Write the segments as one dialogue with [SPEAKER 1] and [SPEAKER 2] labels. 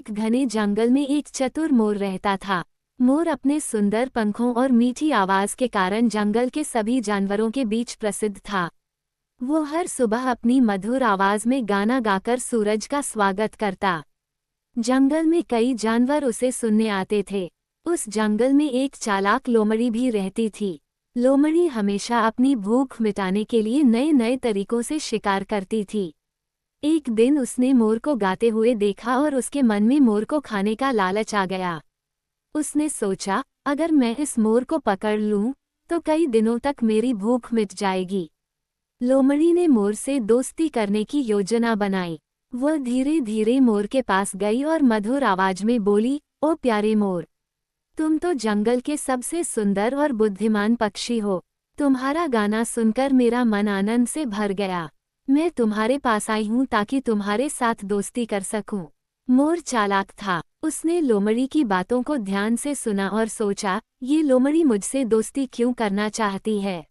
[SPEAKER 1] एक घने जंगल में एक चतुर मोर रहता था। मोर अपने सुंदर पंखों और मीठी आवाज के कारण जंगल के सभी जानवरों के बीच प्रसिद्ध था। वो हर सुबह अपनी मधुर आवाज में गाना गाकर सूरज का स्वागत करता। जंगल में कई जानवर उसे सुनने आते थे। उस जंगल में एक चालाक लोमड़ी भी रहती थी। लोमड़ी हमेशा अपनी भूख मिटाने के लिए नए नए तरीकों से शिकार करती थी। एक दिन उसने मोर को गाते हुए देखा और उसके मन में मोर को खाने का लालच आ गया। उसने सोचा, अगर मैं इस मोर को पकड़ लूं, तो कई दिनों तक मेरी भूख मिट जाएगी। लोमड़ी ने मोर से दोस्ती करने की योजना बनाई। वह धीरे धीरे मोर के पास गई और मधुर आवाज में बोली, ओ प्यारे मोर, तुम तो जंगल के सबसे सुंदर और बुद्धिमान पक्षी हो। तुम्हारा गाना सुनकर मेरा मन आनंद से भर गया। मैं तुम्हारे पास आई हूँ ताकि तुम्हारे साथ दोस्ती कर सकूं। मोर चालाक था। उसने लोमड़ी की बातों को ध्यान से सुना और सोचा, ये लोमड़ी मुझसे दोस्ती क्यों करना चाहती है?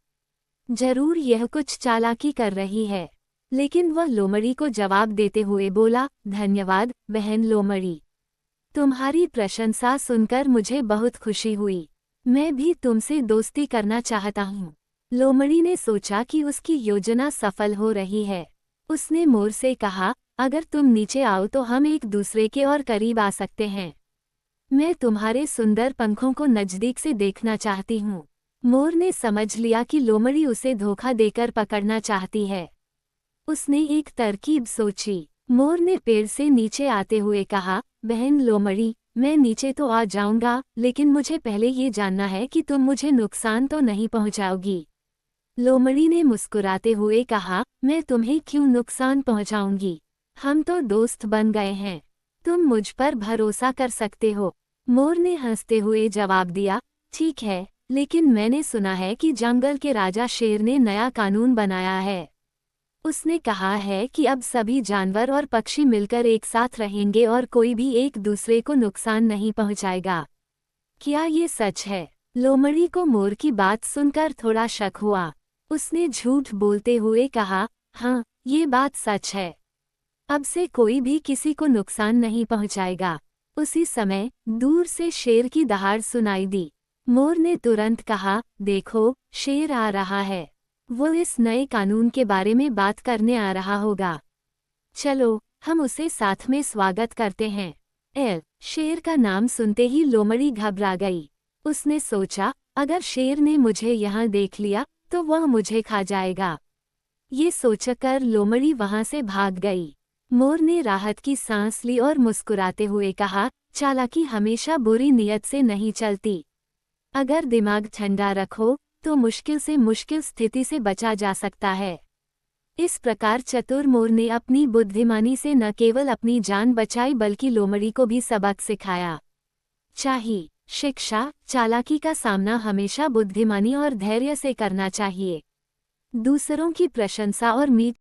[SPEAKER 1] जरूर यह कुछ चालाकी कर रही है। लेकिन वह लोमड़ी को जवाब देते हुए बोला, धन्यवाद बहन लोमड़ी, तुम्हारी प्रशंसा सुनकर मुझे बहुत खुशी हुई। मैं भी तुमसे दोस्ती करना चाहता हूँ। लोमड़ी ने सोचा कि उसकी योजना सफल हो रही है। उसने मोर से कहा, अगर तुम नीचे आओ तो हम एक दूसरे के और करीब आ सकते हैं। मैं तुम्हारे सुंदर पंखों को नजदीक से देखना चाहती हूँ। मोर ने समझ लिया कि लोमड़ी उसे धोखा देकर पकड़ना चाहती है। उसने एक तरकीब सोची। मोर ने पेड़ से नीचे आते हुए कहा, बहन लोमड़ी, मैं नीचे तो आ जाऊंगा, लेकिन मुझे पहले ये जानना है कि तुम मुझे नुकसान तो नहीं पहुंचाओगी। लोमड़ी ने मुस्कुराते हुए कहा, मैं तुम्हें क्यों नुकसान पहुंचाऊंगी? हम तो दोस्त बन गए हैं। तुम मुझ पर भरोसा कर सकते हो। मोर ने हंसते हुए जवाब दिया, ठीक है, लेकिन मैंने सुना है कि जंगल के राजा शेर ने नया कानून बनाया है। उसने कहा है कि अब सभी जानवर और पक्षी मिलकर एक साथ रहेंगे और कोई भी एक दूसरे को नुकसान नहीं पहुंचाएगा। क्या ये सच है? लोमड़ी को मोर की बात सुनकर थोड़ा शक हुआ। उसने झूठ बोलते हुए कहा, हाँ, ये बात सच है। अब से कोई भी किसी को नुकसान नहीं पहुंचाएगा। उसी समय दूर से शेर की दहाड़ सुनाई दी। मोर ने तुरंत कहा, देखो, शेर आ रहा है। वो इस नए कानून के बारे में बात करने आ रहा होगा। चलो, हम उसे साथ में स्वागत करते हैं। शेर का नाम सुनते ही लोमड़ी घबरा गई। उसने सोचा, अगर शेर ने मुझे यहाँ देख लिया तो वह मुझे खा जाएगा। ये सोचकर लोमड़ी वहां से भाग गई। मोर ने राहत की सांस ली और मुस्कुराते हुए कहा, चालाकी हमेशा बुरी नीयत से नहीं चलती। अगर दिमाग ठंडा रखो तो मुश्किल से मुश्किल स्थिति से बचा जा सकता है। इस प्रकार चतुर मोर ने अपनी बुद्धिमानी से न केवल अपनी जान बचाई बल्कि लोमड़ी को भी सबक सिखाया। चाहिए शिक्षा, चालाकी का सामना हमेशा बुद्धिमानी और धैर्य से करना चाहिए। दूसरों की प्रशंसा और मीठ